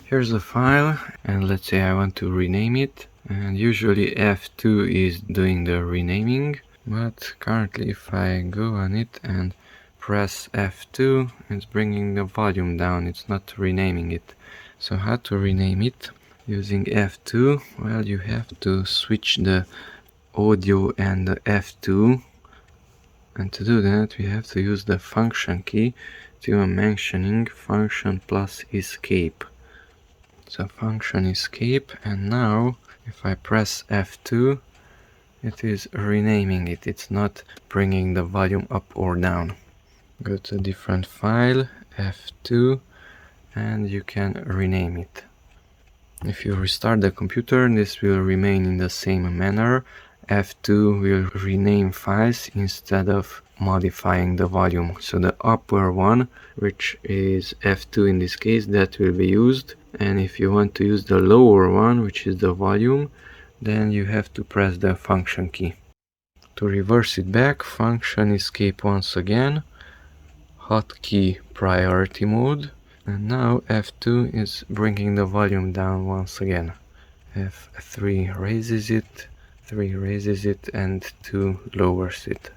Here's the file, and let's say I want to rename it. And usually F2 is doing the renaming, but currently if I go on it and press F2, it's bringing the volume down, it's not renaming it. So how to rename it? Using F2, well, you have to switch the audio and the F2, and to do that we have to use the function key to mentioning function plus escape. So function escape, and now if I press F2, it is renaming it, it's not bringing the volume up or down. Go to a different file, F2, and you can rename it. If you restart the computer, this will remain in the same manner. F2 will rename files instead of modifying the volume. So the upper one, which is F2 in this case, that will be used. And if you want to use the lower one, which is the volume, then you have to press the function key. To reverse it back, function escape once again, hotkey priority mode, and now F2 is bringing the volume down once again. F3 raises it, 3 raises it, and 2 lowers it.